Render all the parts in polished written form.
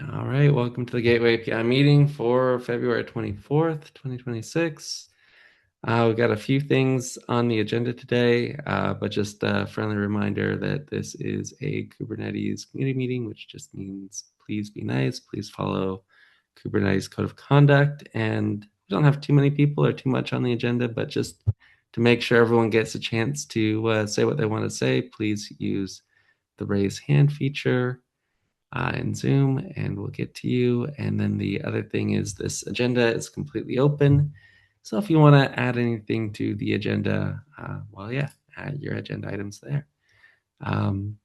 All right, welcome to the Gateway API meeting for February 24th, 2026. We've got a few things on the agenda today, but just a friendly reminder that this is a Kubernetes community meeting, which just means please be nice, please follow Kubernetes code of conduct, and we don't have too many people or too much on the agenda, but just to make sure everyone gets a chance to say what they want to say, please use the raise hand feature in Zoom, and we'll get to you. And then the other thing is this agenda is completely open. So if you want to add anything to the agenda, well, yeah, add your agenda items there. Um,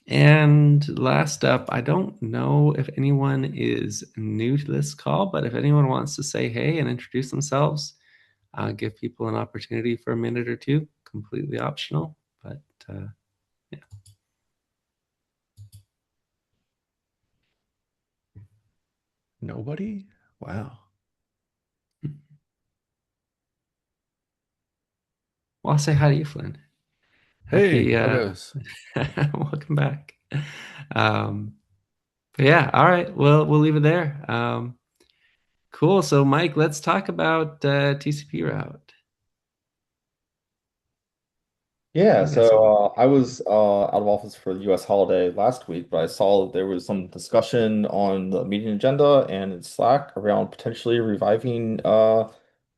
and last up, I don't know if anyone is new to this call, but if anyone wants to say hey and introduce themselves, give people an opportunity for a minute or two, completely optional. But yeah. Nobody? Wow. Well, I'll say hi to you, Flynn. Hey, Happy how goes? welcome back. Um, but yeah, all right. Well, we'll leave it there. Cool. So, Mike, let's talk about TCP route. What do Yeah, you guys think? I was out of office for the U.S. holiday last week, but I saw that there was some discussion on the meeting agenda and in Slack around potentially reviving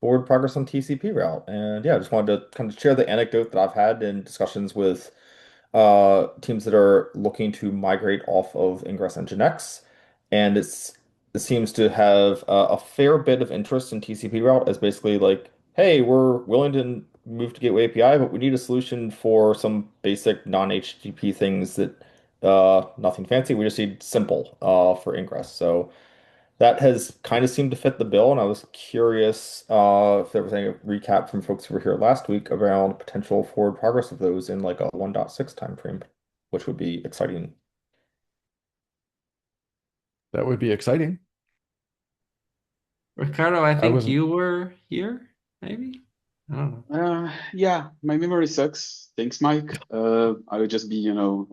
forward progress on TCP route. And yeah, I just wanted to kind of share the anecdote that I've had in discussions with teams that are looking to migrate off of Ingress Nginx, and it seems to have a fair bit of interest in TCP route as basically like, hey, we're willing to move to Gateway API, but we need a solution for some basic non-HTTP things that nothing fancy. We just need simple for Ingress. So that has kind of seemed to fit the bill, and I was curious if there was any recap from folks who were here last week around potential forward progress of those in like a 1.6 timeframe, which would be exciting. That would be exciting. Ricardo, I I think wasn't. you were here, maybe? I don't know. Yeah, my memory sucks. Thanks, Mike. I would just be,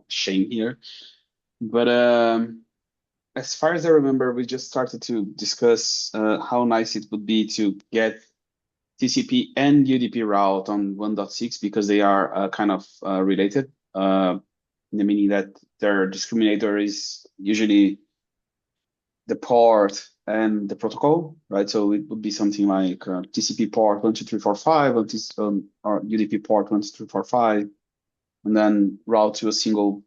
shame here. But as far as I remember, we just started to discuss how nice it would be to get TCP and UDP route on 1.6 because they are kind of related, in the meaning that their discriminator is usually the port and the protocol, right? So it would be something like TCP port 12345 or UDP port 12345, and then route to a single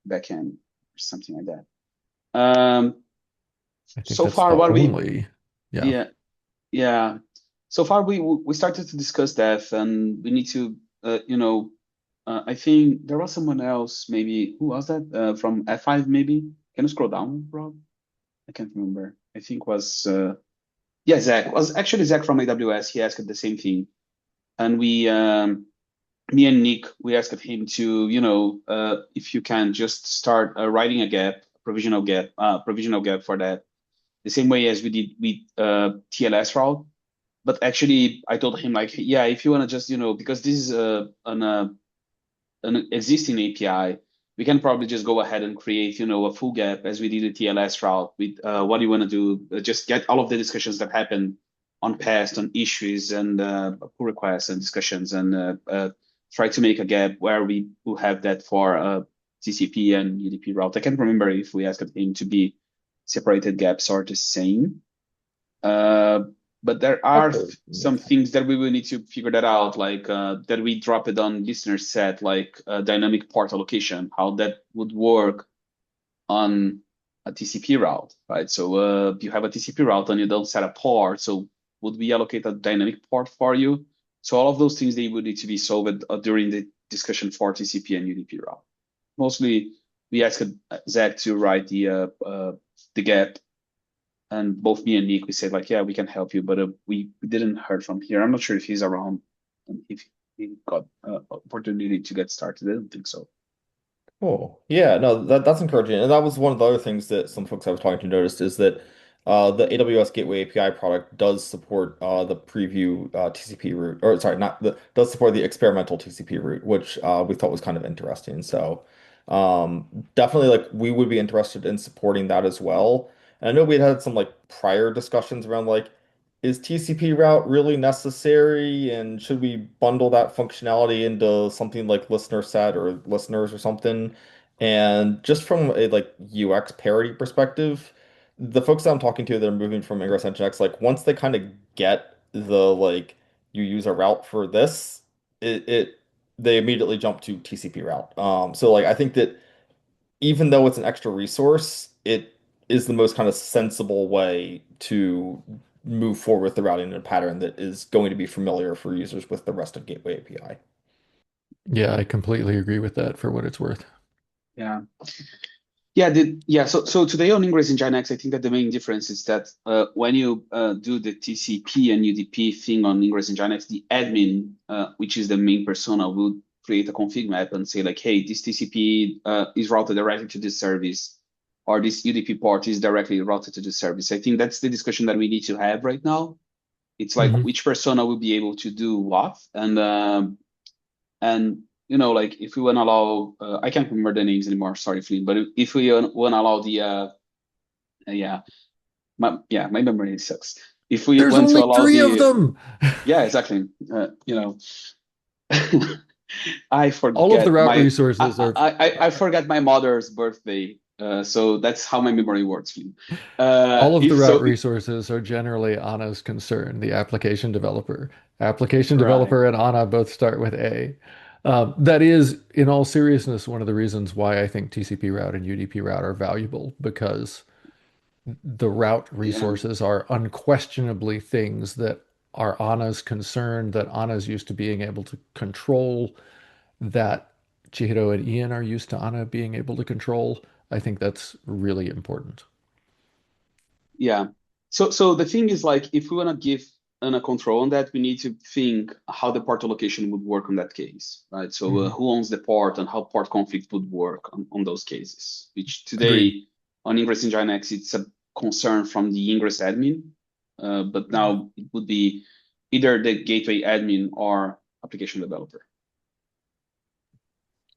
backend or something like that. I think So that's far, the what we only. Yeah. yeah yeah. So far, we started to discuss that, and we need to I think there was someone else, maybe who was that from F5 maybe. Can you scroll down, Rob? I can't remember. I think was yeah, Zach was actually Zach from AWS. He asked the same thing, and me and Nick, we asked him to, if you can just start writing a gap, provisional gap for that, the same way as we did with TLS route. But actually, I told him like, yeah, if you want to just, because this is an existing API, we can probably just go ahead and create, a full gap as we did the TLS route with what do you want to do? Just get all of the discussions that happen on past, on issues and pull requests and discussions and try to make a gap where we will have that for TCP and UDP route. I can't remember if we asked him to be separated gaps or the same. Uh, but there are Okay. some things that we will need to figure that out, like that we drop it on listener set, like dynamic port allocation, how that would work on a TCP route, right? So you have a TCP route and you don't set a port, so would we allocate a dynamic port for you? So all of those things they would need to be solved during the discussion for TCP and UDP route. Mostly, we asked Zach to write the gap, and both me and Nick we said like, yeah, we can help you, but we didn't heard from here. I'm not sure if he's around and if he got opportunity to get started. I don't think so. Cool. Yeah, no, that's encouraging. And that was one of the other things that some folks I was talking to noticed is that the AWS Gateway API product does support the preview TCP route, or sorry, not the does support the experimental TCP route, which we thought was kind of interesting. So Definitely like we would be interested in supporting that as well. And I know we had some like prior discussions around like, is TCP route really necessary and should we bundle that functionality into something like listener set or listeners or something? And just from a like UX parity perspective, the folks that I'm talking to that are moving from Ingress Nginx, like once they kind of get the like you use a route for this, it they immediately jump to TCP route. So like I think that even though it's an extra resource, it is the most kind of sensible way to move forward with the routing in a pattern that is going to be familiar for users with the rest of Gateway API. Yeah, I completely agree with that for what it's worth. Yeah. So today on Ingress Nginx, I think that the main difference is that when you do the TCP and UDP thing on Ingress Nginx, the admin, which is the main persona, will create a config map and say like, hey, this TCP is routed directly to this service, or this UDP port is directly routed to this service. I think that's the discussion that we need to have right now. It's like Mhm. which persona will be able to do what, and like if we want to allow, I can't remember the names anymore. Sorry, Flynn. But if we want to allow the, yeah, my memory sucks. If we There's want to only allow three of the, them. yeah, exactly. I All of the forget route my, resources are I forgot my mother's birthday. So that's how my memory works, Flynn. all of the If route so, resources are generally Anna's concern, the application developer. Application right. developer and Anna both start with A. That is, in all seriousness, one of the reasons why I think TCP route and UDP route are valuable because the route Yeah. resources are unquestionably things that are Anna's concern, that Anna's used to being able to control, that Chihiro and Ian are used to Anna being able to control. I think that's really important. Yeah. So the thing is like if we want to give a control on that, we need to think how the port allocation would work on that case, right? So Mhm. who owns the port and how port conflict would work on those cases, which Agreed. today on Ingress Nginx, it's a concern from the Ingress admin. But now it would be either the gateway admin or application developer.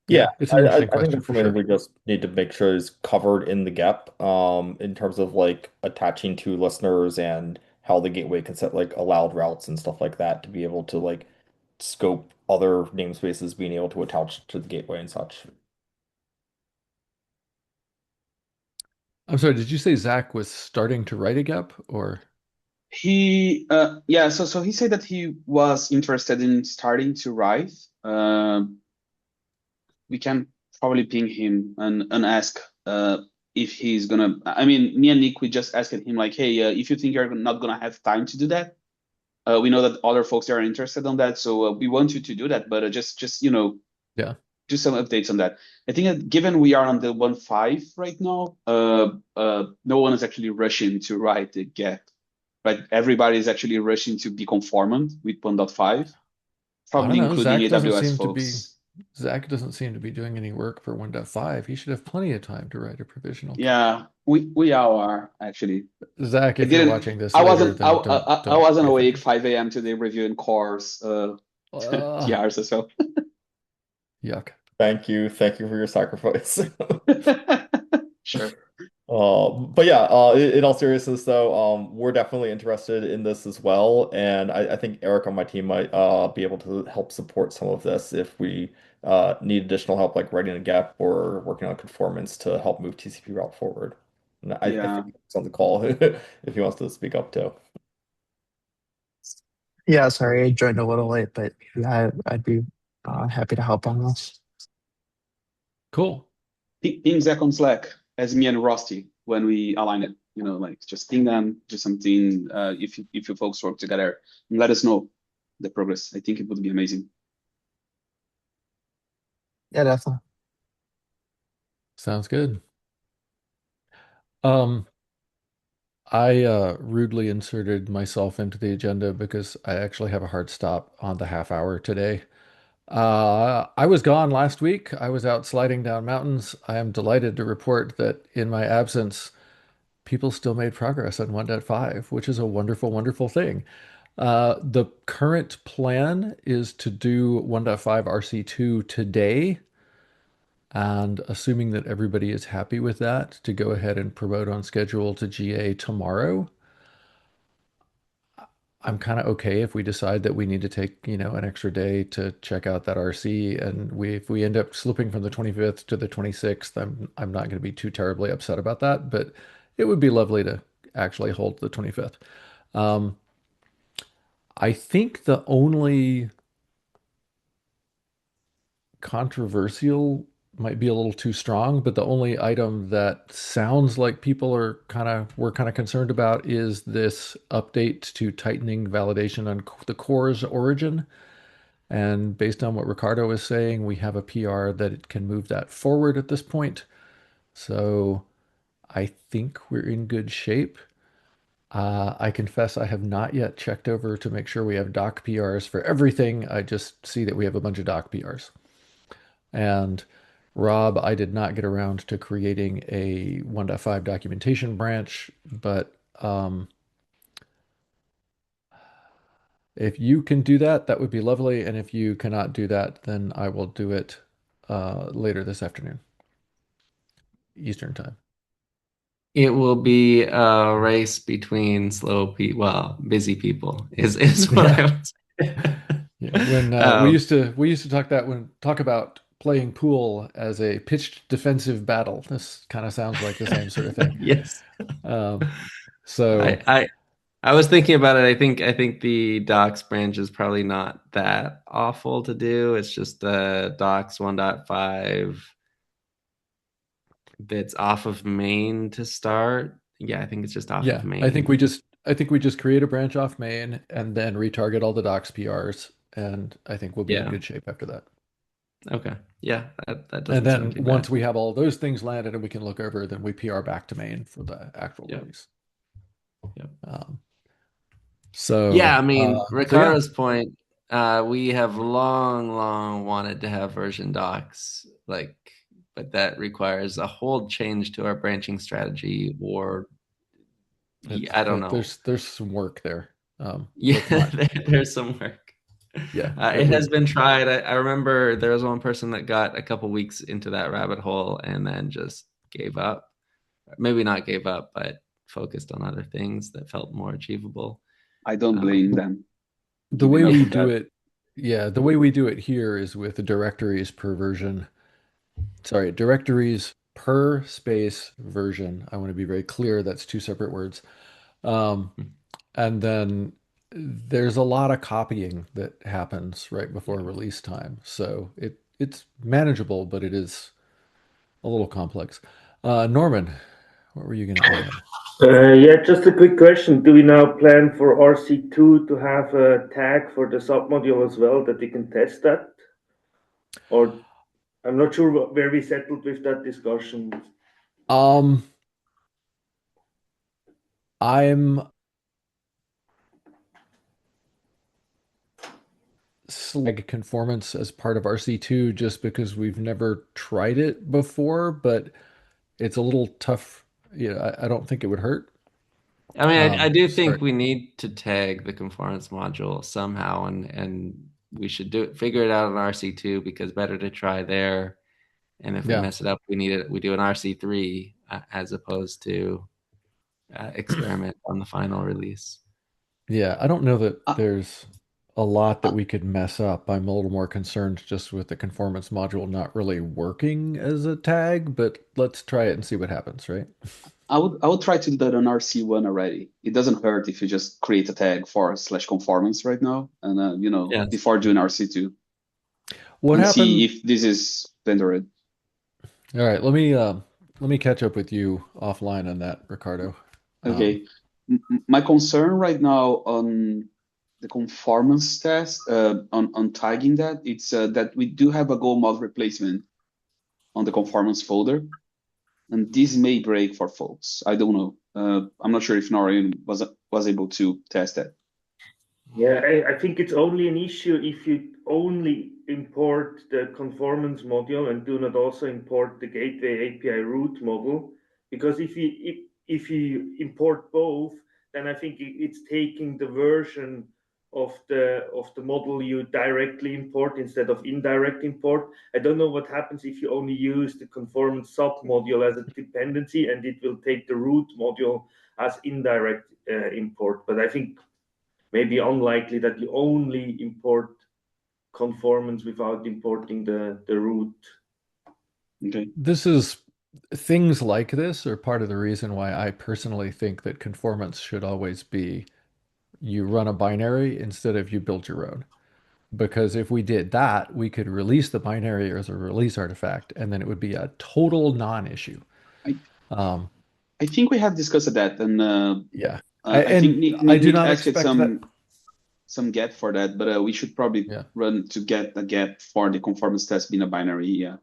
Yeah, Yeah, it's an interesting I think question that's for something that sure. we just need to make sure is covered in the gap, in terms of like attaching to listeners and how the gateway can set like allowed routes and stuff like that to be able to like scope other namespaces being able to attach to the gateway and such. I'm sorry, did you say Zach was starting to write a gap or? So he said that he was interested in starting to write. We can probably ping him and ask if he's gonna. I mean, me and Nick, we just asked him like, hey, if you think you're not gonna have time to do that, we know that other folks are interested on that, so we want you to do that. But just Yeah. do some updates on that. I think that given we are on the 1.5 right now, no one is actually rushing to write the gap. Right, everybody is actually rushing to be conformant with 1.5, I don't probably know. including AWS folks. Zach doesn't seem to be doing any work for 1.5. He should have plenty of time to write a provisional key. Yeah, we all are actually. Zach, I if you're didn't. watching this I later, wasn't. then I don't wasn't be awake offended. 5 a.m. today reviewing cores, Uh, PRs as well. yuck. Thank you for your sacrifice. Sure. But yeah, in all seriousness though, we're definitely interested in this as well, and I think Eric on my team might be able to help support some of this if we need additional help, like writing a gap or working on conformance to help move TCP route forward. And I Yeah. think it's on the call if he wants to speak up too. Yeah, sorry, I joined a little late, but I'd be happy to help on this. Cool. Ping Zach on Slack as me and Rusty when we align it. Like just ping them, do something. If you folks work together, and let us know the progress. I think it would be amazing. Yeah, definitely. Sounds good. Um, I rudely inserted myself into the agenda because I actually have a hard stop on the half hour today. I was gone last week. I was out sliding down mountains. I am delighted to report that in my absence, people still made progress on 1.5, which is a wonderful, wonderful thing. The current plan is to do 1.5 RC2 today. and assuming that everybody is happy with that, to go ahead and promote on schedule to GA tomorrow. I'm kind of okay if we decide that we need to take, an extra day to check out that RC, and if we end up slipping from the 25th to the 26th, I'm not going to be too terribly upset about that, but it would be lovely to actually hold the 25th. I think the only controversial might be a little too strong, but the only item that sounds like people we're kind of concerned about is this update to tightening validation on the core's origin. And based on what Ricardo is saying, we have a PR that it can move that forward at this point. So I think we're in good shape. I confess I have not yet checked over to make sure we have doc PRs for everything. I just see that we have a bunch of doc PRs. And Rob, I did not get around to creating a 1.5 documentation branch, but if you can do that, that would be lovely. And if you cannot do that, then I will do it later this afternoon, Eastern time. It will be a race between busy people is what I would say. Yeah, when we used to talk about playing pool as a pitched defensive battle. This kind of sounds like the same sort of thing. Yes. So I was thinking about it. I think the docs branch is probably not that awful to do. It's just the docs 1.5 that's off of main to start. Yeah, I think it's just off of main. I think we just create a branch off main and then retarget all the docs PRs, and I think we'll be in good shape after that. Okay. Yeah, that doesn't And then sound too once bad. we have all those things landed and we can look over, then we PR back to main for the actual release. Yep. So yeah, I mean, Ricardo's point, we have long wanted to have version docs, but that requires a whole change to our branching strategy, or I don't know. There's some work there. There's some work. Yeah, it has been tried. I remember there was one person that got a couple weeks into that rabbit hole and then just gave up. Maybe not gave up, but focused on other things that felt more achievable. I don't blame them. The way we do it, the way we do it here is with the directories per version. Sorry, directories per space version. I want to be very clear. That's two separate words. And then there's a lot of copying that happens right before release time. So it's manageable, but it is a little complex. Norman, what were you going to add? Yeah, just a quick question. Do we now plan for RC2 to have a tag for the submodule as well that we can test that? Or I'm not sure where we settled with that discussion. I'm slag conformance as part of RC2 just because we've never tried it before, but it's a little tough. I don't think it would hurt. I mean, I do think we need to tag the conformance module somehow, and we should figure it out in RC2 because better to try there. And if we mess it up, we do an RC3 as opposed to experiment on the final release. Yeah, I don't know that there's a lot that we could mess up. I'm a little more concerned just with the conformance module not really working as a tag, but let's try it and see what happens, right? I would try to do that on RC1 already. It doesn't hurt if you just create a tag for /conformance right now, and before doing RC2. What happened? See if this is vendor. All right, let me catch up with you offline on that, Ricardo. Okay. My concern right now on the conformance test, on tagging that, it's that we do have a Go mod replacement on the conformance folder, and this may break for folks. I don't know. I'm not sure if Norian was able to test that. Yeah, I think it's only an issue if you only import the conformance module and do not also import the gateway API root module. Because if you import both, then I think it's taking the version of the model you directly import instead of indirect import. I don't know what happens if you only use the conformance submodule as a dependency, and it will take the root module as indirect import. But I think maybe unlikely that you only import conformance without importing the root. Okay. Things like this are part of the reason why I personally think that conformance should always be you run a binary instead of you build your own. Because if we did that, we could release the binary as a release artifact, and then it would be a total non-issue. I I think we have discussed that, and Yeah. I think I do Nick not asked expect that. some get for that, but we should probably Yeah. run to get a get for the conformance test being a binary, on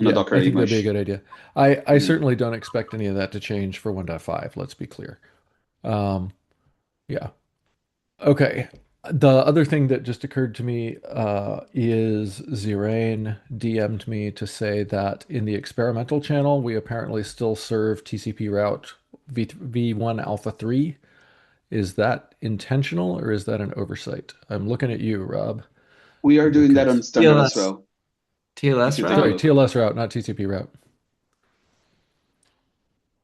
a Yeah, Docker I think that'd be a image. good idea. I certainly don't expect any of that to change for 1.5, let's be clear. Yeah. Okay. The other thing that just occurred to me is Zirain DM'd me to say that in the experimental channel, we apparently still serve TCP route v1 alpha 3. Is that intentional or is that an oversight? I'm looking at you, Rob. We are doing that on Because standard as TLS. well. TLS If you take route? a sorry, look. TLS route, not TCP route.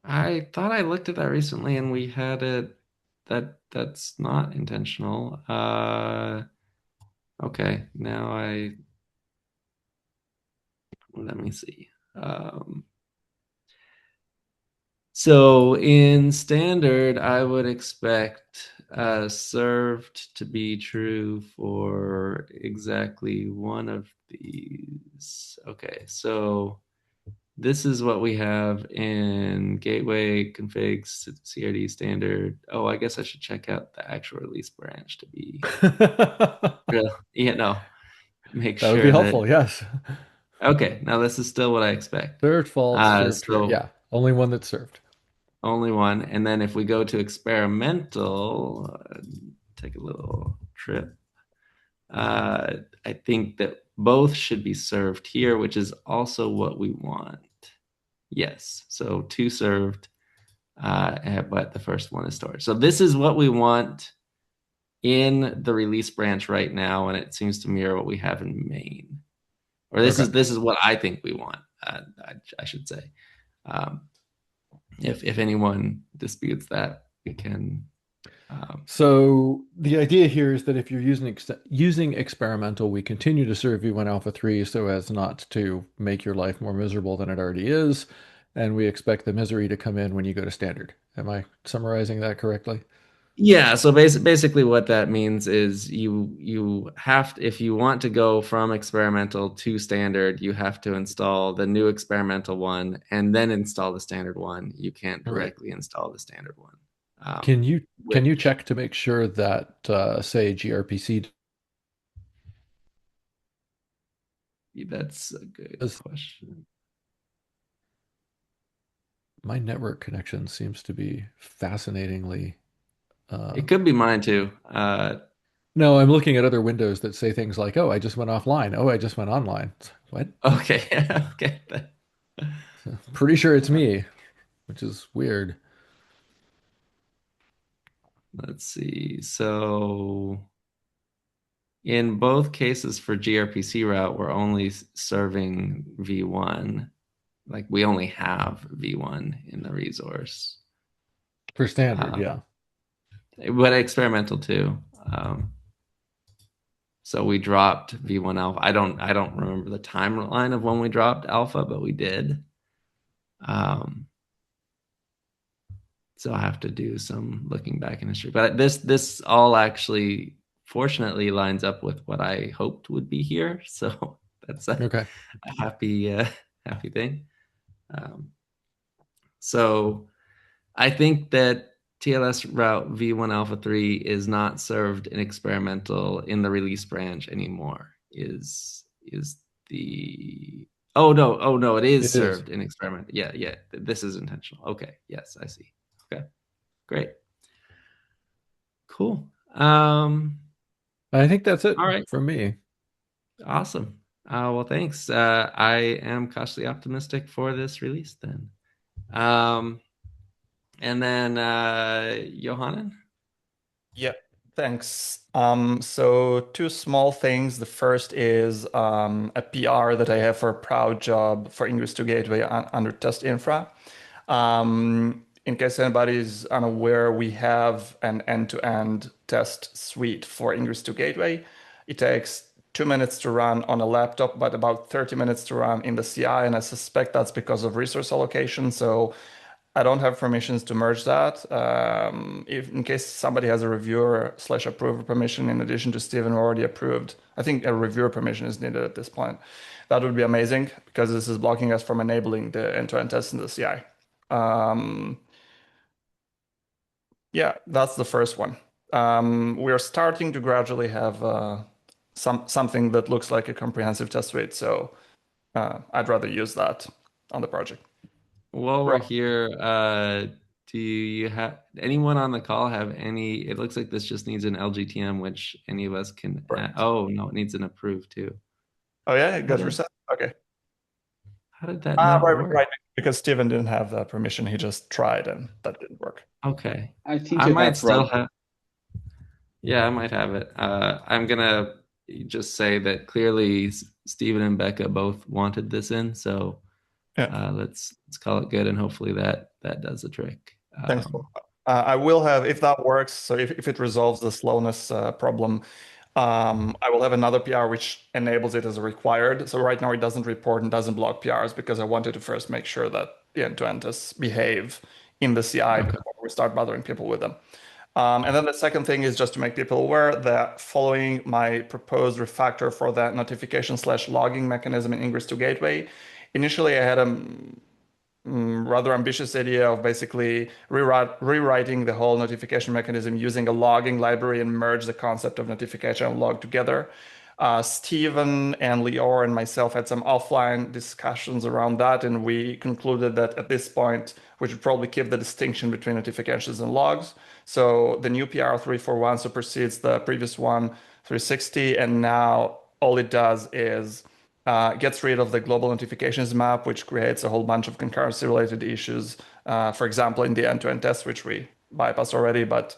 I thought I looked at that recently and we had it that's not intentional. Okay, now let me see. So in standard, I would expect served to be true for exactly one of these. Okay, so this is what we have in gateway configs CRD standard. Oh, I guess I should check out the actual release branch to be real. Make That would sure be that. helpful, yes. Okay, now this is still what I expect. Served false, served true. So Yeah, only one that's served. only one. And then if we go to experimental, take a little trip. I think that both should be served here, which is also what we want. Yes, so 2 served, but the first one is stored. So this is what we want in the release branch right now, and it seems to mirror what we have in main. Or this is what I think we want. I should say. If anyone disputes that, we can. So the idea here is that if you're using experimental, we continue to serve v1 alpha 3 so as not to make your life more miserable than it already is, and we expect the misery to come in when you go to standard. Am I summarizing that correctly? Yeah, so basically what that means is you have to, if you want to go from experimental to standard, you have to install the new experimental one and then install the standard one. You can't directly install the standard one. Can you check to make sure that say gRPC? That's a good question. My network connection seems to be fascinatingly. It could be mine too. No, I'm looking at other windows that say things like, "Oh, I just went offline. Oh, I just went online." What? Okay, okay. Pretty sure it's me, which is weird. Let's see. So in both cases for gRPC route, we're only serving v1. Like we only have v1 in the resource. For standard, yeah. But experimental too. So we dropped v1 alpha. I don't remember the timeline of when we dropped alpha, but we did. So I have to do some looking back in history. But this all actually, fortunately, lines up with what I hoped would be here. So that's a happy thing. So I think that TLS route v1 alpha 3 is not served in experimental in the release branch anymore. Is the oh no, it is served in experimental. Yeah. This is intentional. Okay, yes, I see. Okay, great, cool. I think that's it. All right, from me. Awesome. Well, thanks. I am cautiously optimistic for this release then. And then Johannes? Yep. Thanks. So two small things. The first is a PR that I have for a proud job for Ingress to Gateway under Test Infra. In case anybody is unaware, we have an end-to-end test suite for Ingress to Gateway. It takes 2 minutes to run on a laptop, but about 30 minutes to run in the CI, and I suspect that's because of resource allocation. So I don't have permissions to merge that. If in case somebody has a reviewer/approver permission in addition to Steven already approved, I think a reviewer permission is needed at this point. That would be amazing because this is blocking us from enabling the end-to-end test in the CI. Yeah, that's the first one. We are starting to gradually have something that looks like a comprehensive test suite, so I'd rather use that on the project. While we're Right. here, do you have anyone on the call have any? It looks like this just needs an LGTM, which any of us can. Right. Oh no, it needs an approve too. Oh yeah, it got did- reset. Okay. How did that not work? Right, because Steven didn't have the permission. He just tried and that didn't work. Okay, I think I you might have still Rob. have. Yeah, I might have it. I'm gonna just say that clearly Steven and Becca both wanted this in, so Yeah. let's call it good, and hopefully that does the trick. Thanks. I will have, if that works, so if it resolves the slowness problem, I will have another PR which enables it as a required. So right now it doesn't report and doesn't block PRs because I wanted to first make sure that the end-to-end tests behave in the CI before we start bothering people with them. And then the second thing is just to make people aware that following my proposed refactor for that notification/logging mechanism in Ingress to Gateway, initially I had a rather ambitious idea of basically rewriting the whole notification mechanism using a logging library and merge the concept of notification and log together. Steven and Lior and myself had some offline discussions around that, and we concluded that at this point, we should probably keep the distinction between notifications and logs. So the new PR 341 supersedes the previous one 360, and now all it does is gets rid of the global notifications map, which creates a whole bunch of concurrency related issues. For example, in the end-to-end test, which we bypassed already, but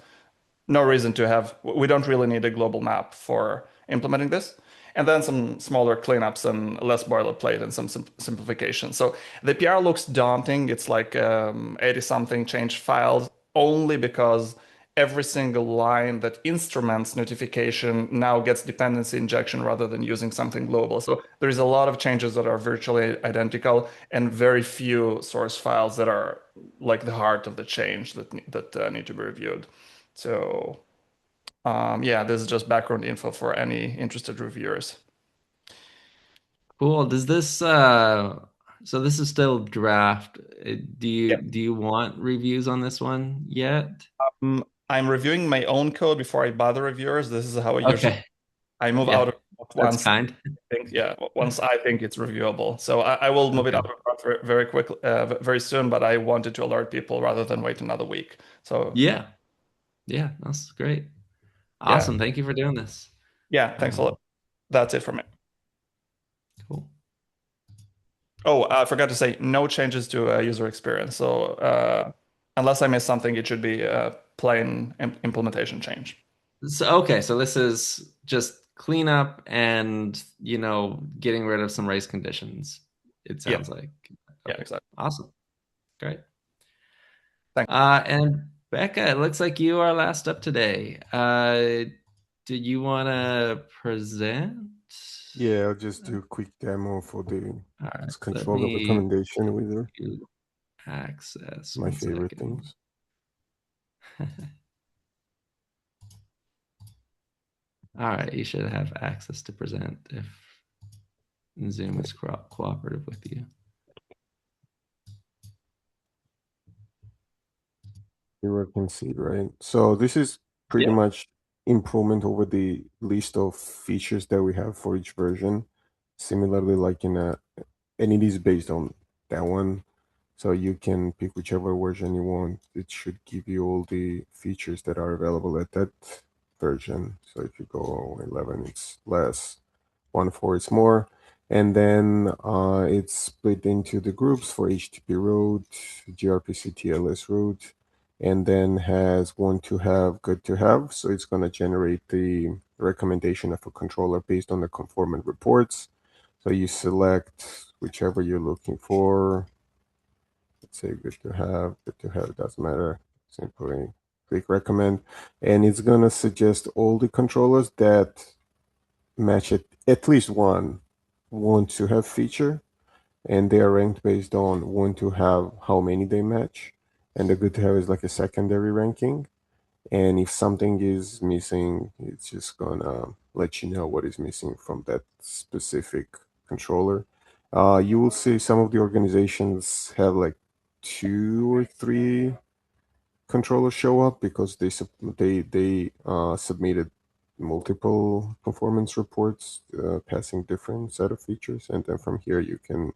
no reason to have, we don't really need a global map for implementing this. And then some smaller cleanups and less boilerplate and some simplification. So the PR looks daunting. It's like 80 something change files only because every single line that instruments notification now gets dependency injection rather than using something global. So there is a lot of changes that are virtually identical and very few source files that are like the heart of the change that need to be reviewed. So yeah, this is just background info for any interested reviewers. Cool. Does this so this is still draft. Do you want reviews on this one yet? I'm reviewing my own code before I bother reviewers. This is how I usually move out of That's kind. once I think it's reviewable. So I will move it out of very quickly, very soon. But I wanted to alert people rather than wait another week. So yeah, that's great. Awesome. Thank you for doing this. Yeah, thanks a lot. That's it for me. Cool. Oh, I forgot to say, no changes to user experience. So unless I missed something, it should be a plain implementation change. So this is just cleanup and getting rid of some race conditions. It sounds like. Yeah, exactly. Awesome. Great. Thanks. And Becca, it looks like you are last up today. Did you want to present? Yeah, I'll just do a quick demo for the right, control of recommendation wizard. Access. My favorite things. All right, you should have access to present if Zoom is cooperative with you. Here I can see, right? So this is pretty much improvement over the list of features that we have for each version. Similarly, like and it is based on that one. So you can pick whichever version you want. It should give you all the features that are available at that version. So if you go 11, it's less. 1.4, it's more. And then it's split into the groups for HTTP route, gRPC TLS route, and then has want to have, good to have. So it's going to generate the recommendation of a controller based on the conformant reports. So you select whichever you're looking for. Let's say good to have, doesn't matter. Simply click recommend, and it's going to suggest all the controllers that match it, at least one want to have feature, and they are ranked based on want to have how many they match, and the good to have is like a secondary ranking. And if something is missing, it's just gonna let you know what is missing from that specific controller. You will see some of the organizations have like 2 or 3 controllers show up because they submitted multiple performance reports passing different set of features, and then from here you can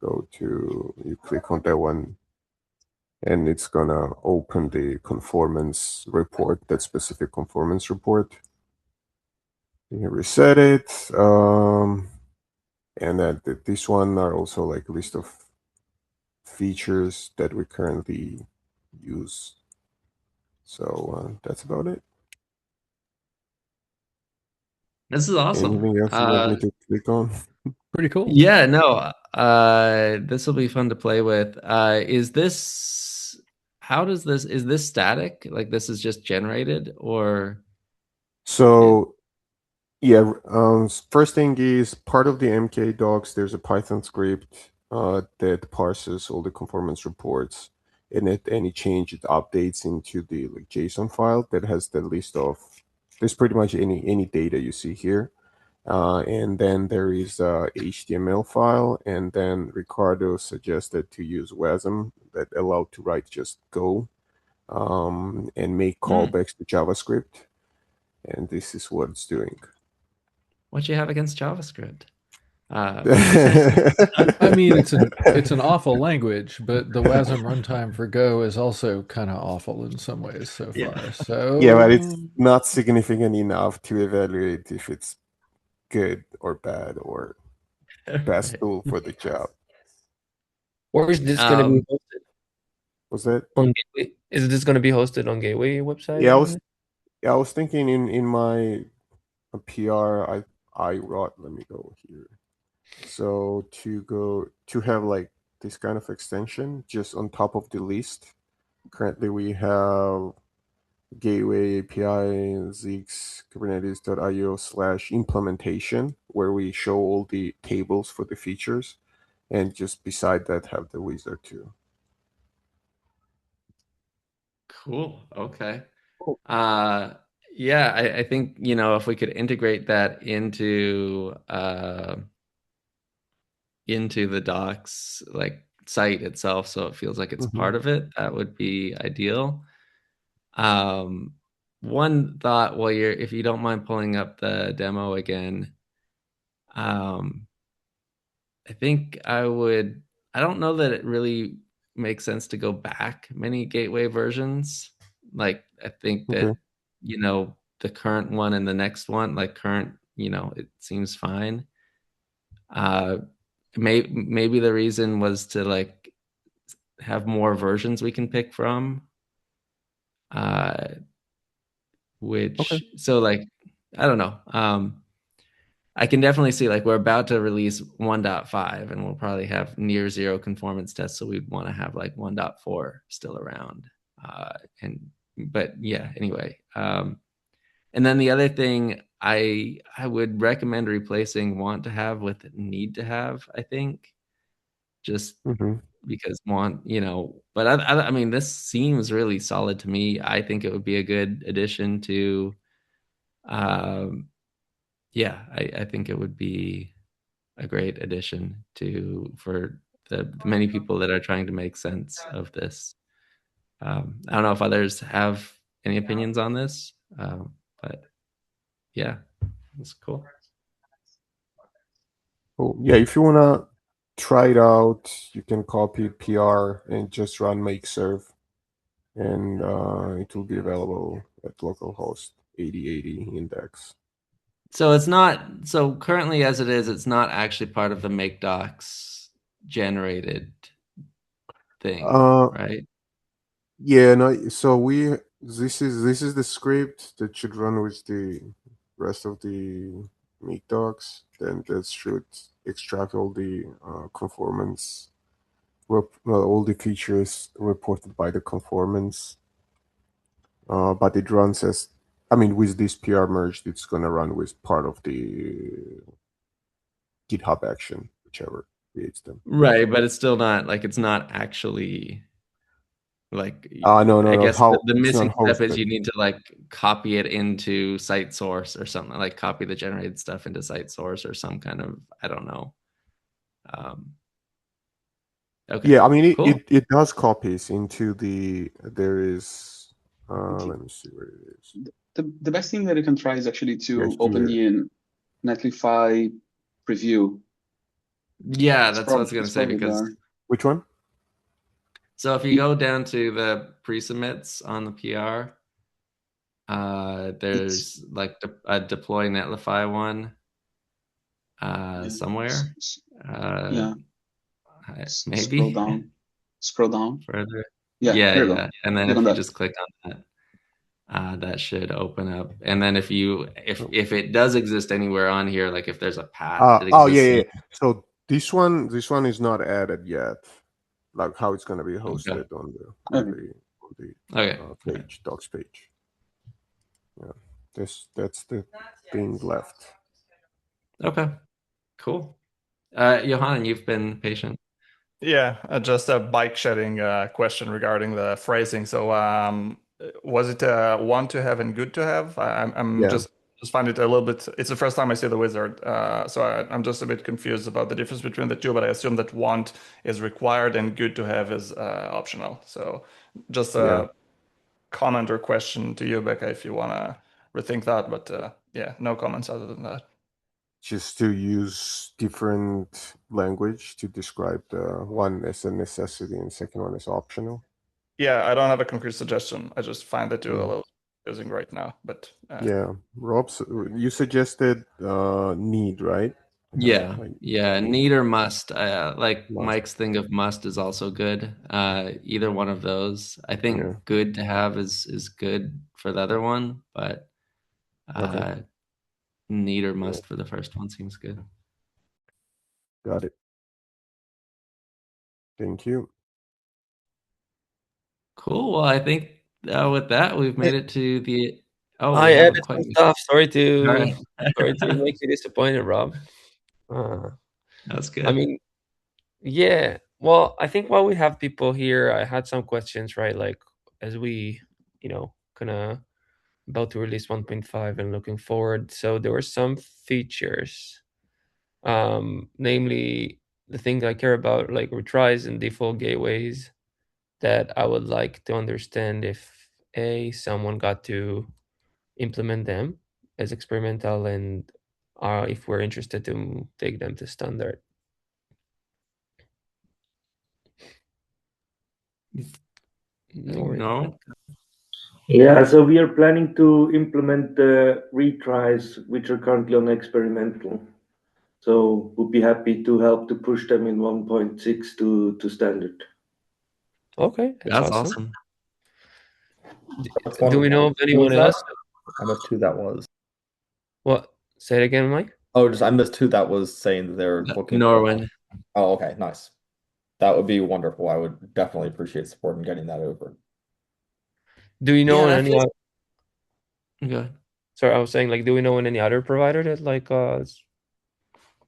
you click on that one, and it's gonna open the conformance report, that specific conformance report. You reset it, and that this one are also like a list of features that we currently use. So that's about it. This is awesome. Anything else you want me to click on? Pretty cool. Yeah, no. This will be fun to play with. Is this static? Like this is just generated, or So yeah, first thing is part of the MK docs, there's a Python script that parses all the conformance reports, and at any change it updates into the like JSON file that has the list of, there's pretty much any data you see here. And then there is a HTML file, and then Ricardo suggested to use WASM that allowed to write just Go and make callbacks to JavaScript. And this is what it's doing. what you have against JavaScript? I mean, it's an awful language, but the WASM runtime for Go is also kind of awful in some ways so far. So yeah, but it's not significant enough to evaluate if it's good or bad or best tool for the job. Where is this going to be hosted? Was that on Gateway? Is this going to be hosted on Gateway website? I was thinking in my PR I wrote, let me go here. So to have like this kind of extension just on top of the list, currently we have Gateway API Zix Kubernetes.io/implementation, where we show all the tables for the features, and just beside that have the wizard too. Cool. Okay. Yeah, I think, if we could integrate that into the docs like site itself, so it feels like it's part of it, that would be ideal. One thought, if you don't mind pulling up the demo again, I think I don't know that it really makes sense to go back many gateway versions. Like, I think that, the current one and the next one, like current, it seems fine. Maybe the reason was to like have more versions we can pick from. So like, I don't know. I can definitely see like we're about to release 1.5 and we'll probably have near zero conformance tests. So we'd want to have like 1.4 still around. But yeah, anyway. And then the other thing I would recommend replacing want to have with need to have, I think, just because but I mean, this seems really solid to me. I think it would be a good addition to, I think it would be a great addition for the many people that are trying to make sense of this. I don't know if others have any opinions on this, but yeah, it's cool. Cool. Yeah, if you wanna try it out, you can copy PR and just run make serve, and it will be available at localhost 8080 index. So it's not, so currently as it is, it's not actually part of the make docs generated thing, right? Yeah, no. So this is the script that should run with the rest of the meet docs. Then that should extract all the conformance, well, all the features reported by the conformance. But it runs as, I mean, with this PR merged, it's gonna run with part of the GitHub action, whichever creates them. Right, but it's still not like it's not actually like No, I no. guess How the it's not missing step is hosted. you need to like copy it into site source or something, like copy the generated stuff into site source or some kind of, I don't know. Okay, Yeah, I mean, cool. it does copies into there is, Okay. let me see where it is. The best thing that you can try is actually to Yes, open here. the Netlify preview. Yeah, It's that's what I was probably gonna say because there. Which one? so if you go down to the pre-submits on the PR, there's like a deploy Netlify one somewhere. Yeah. Maybe Scroll down. further. Yeah, Yeah, here we yeah. go. And then Click if on you that. just click on that, that should open up. And then if it does exist anywhere on here, like if there's a path, it Oh yeah, exists. yeah. So this one is not added yet. Like how it's gonna be hosted Okay. on Okay. the Okay. page, docs page. Yeah, that's the thing left. Okay. Cool. Johan, you've been patient. Yeah, just a bike shedding question regarding the phrasing. So, was it want to have and good to have? I'm Yeah. just find it a little bit. It's the first time I see the wizard, so I'm just a bit confused about the difference between the two. But I assume that want is required and good to have is optional. So, just Yeah. a comment or question to you, Becca, if you want to rethink that. But yeah, no comments other than that. Just to use different language to describe the one as a necessity and second one as optional. Yeah, I don't have a concrete suggestion. I just find the two a Yeah. little confusing right now. But Yeah, Rob, you suggested need, right? Yeah. Like Yeah. Need or must. Like must. Mike's thing of must is also good. Either one of those. I think Yeah. good to have is good for the other one, but Okay. need or must for the first one seems good. Got it. Thank you. Cool. Well, I think with that we've made it to the. Oh, I we haven't added quite. some stuff. Sorry to All right. sorry to make you disappointed, Rob. That's good. I mean, yeah. Well, I think while we have people here, I had some questions, right? Like as we, kind of about to release 1.5 and looking forward. So there were some features, namely the things I care about, like retries and default gateways, that I would like to understand if someone got to implement them as experimental, and if we're interested to take them to standard. No. Yeah, so we are planning to implement the retries, which are currently on experimental. So we'll be happy to help to push them in 1.6 to standard. Okay, That's awesome. Do we know of anyone else? I missed who that was. What? Say it again, Mike. Oh, I missed who that was saying that they're looking. Norwin. Oh, okay, nice. That would be wonderful. I would definitely appreciate support in getting that over. Do you know Yeah, any other? Okay. Sorry, I was saying, like, do we know any other provider that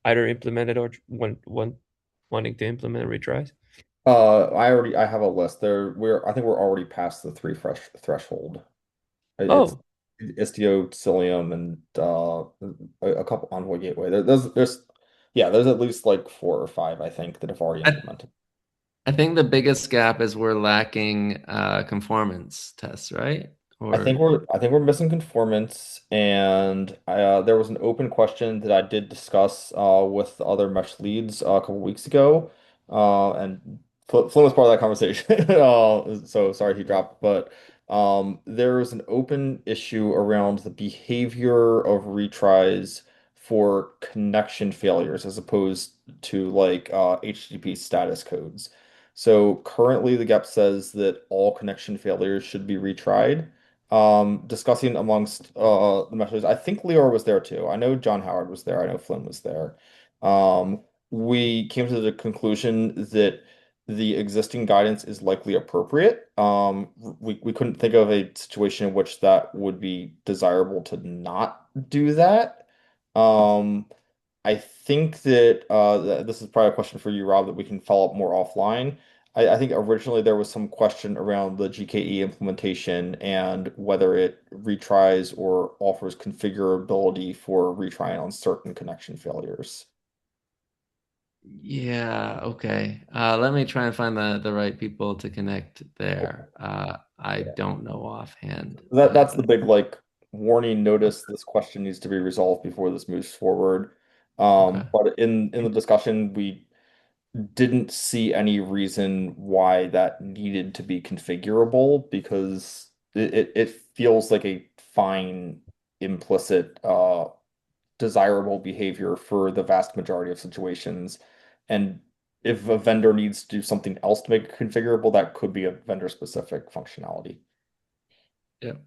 either implemented or wanting to implement retries? I have a list there. I think we're already past the 3 threshold. It's Istio, Cilium, and a couple Envoy Gateway. There's at least like 4 or 5, I think, that have already implemented. I think the biggest gap is we're lacking conformance tests, right? I think we're missing conformance, and there was an open question that I did discuss with the other mesh leads a couple weeks ago, and Flynn was part of that conversation. So sorry he dropped, but there was an open issue around the behavior of retries for connection failures as opposed to like HTTP status codes. So currently the GEP says that all connection failures should be retried. Discussing amongst the members, I think Leor was there too. I know John Howard was there. I know Flynn was there. We came to the conclusion that the existing guidance is likely appropriate. We couldn't think of a situation in which that would be desirable to not do that. I think that this is probably a question for you, Rob, that we can follow up more offline. I think originally there was some question around the GKE implementation and whether it retries or offers configurability for retrying on certain connection failures. Yeah, okay. Let me try and find the right people to connect there. I don't know offhand. That's the big like warning notice. This question needs to be resolved before this moves forward. Okay. But in the discussion, we didn't see any reason why that needed to be configurable because it feels like a fine implicit desirable behavior for the vast majority of situations. And if a vendor needs to do something else to make it configurable, that could be a vendor specific functionality. Yep.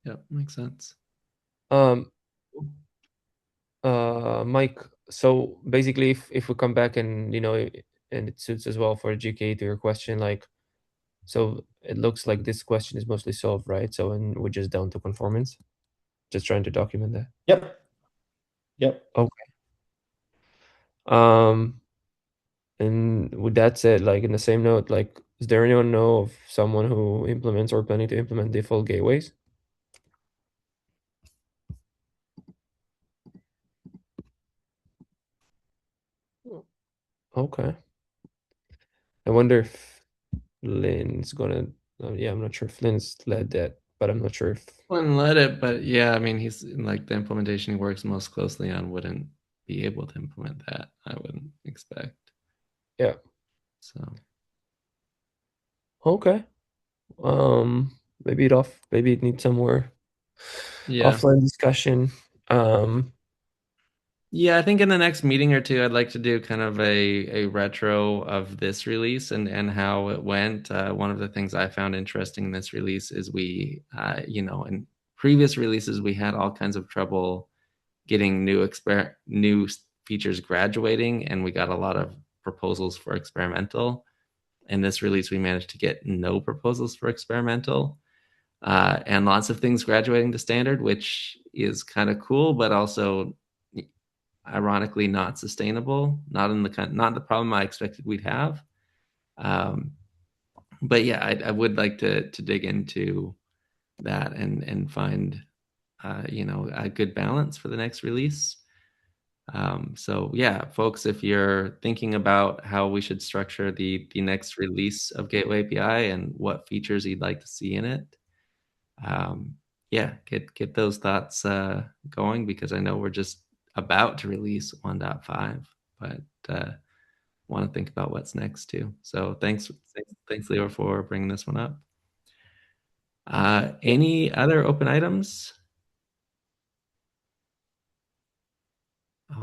Yep, makes sense. Mike, so basically if we come back and and it suits as well for GK to your question, like, so it looks like this question is mostly solved, right? So, and we're just down to conformance, just trying to document that. Yep. Okay. And with that said, like in the same note, like, does there anyone know of someone who implements or planning to implement default gateways? Okay. I wonder if Flynn's gonna. Yeah, I'm not sure if Flynn's led that, but I'm not sure if. Flynn led it, but yeah, I mean, he's like the implementation he works most closely on wouldn't be able to implement that, I wouldn't expect. Yeah. So. Okay. Maybe it needs some more Yeah. offline discussion. Yeah, I think in the next meeting or two, I'd like to do kind of a retro of this release and how it went. One of the things I found interesting in this release is we, in previous releases, we had all kinds of trouble getting new features graduating, and we got a lot of proposals for experimental. In this release, we managed to get no proposals for experimental, and lots of things graduating to standard, which is kind of cool, but also ironically not sustainable, not the problem I expected we'd have. But yeah, I would like to dig into that and find a good balance for the next release. So yeah, folks, if you're thinking about how we should structure the next release of Gateway API and what features you'd like to see in it, get those thoughts going, because I know we're just about to release 1.5, but want to think about what's next too. So thanks Leor for bringing this one up. Any other open items?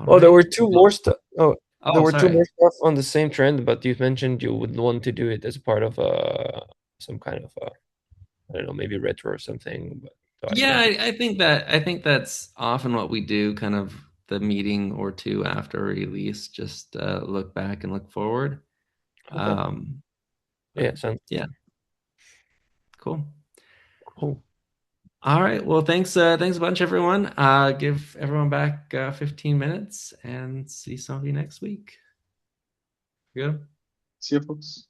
There were two more stuff. Two sorry. more stuff on the same trend, but you mentioned you would want to do it as part of some kind of I don't know, maybe retro or something. But yeah, I think that's often what we do, kind of the meeting or two after release, just look back and look forward. Okay. Yeah. Cool. All right. Well, thanks a bunch, everyone. Give everyone back 15 minutes and see some of you next week. Good. See you, folks.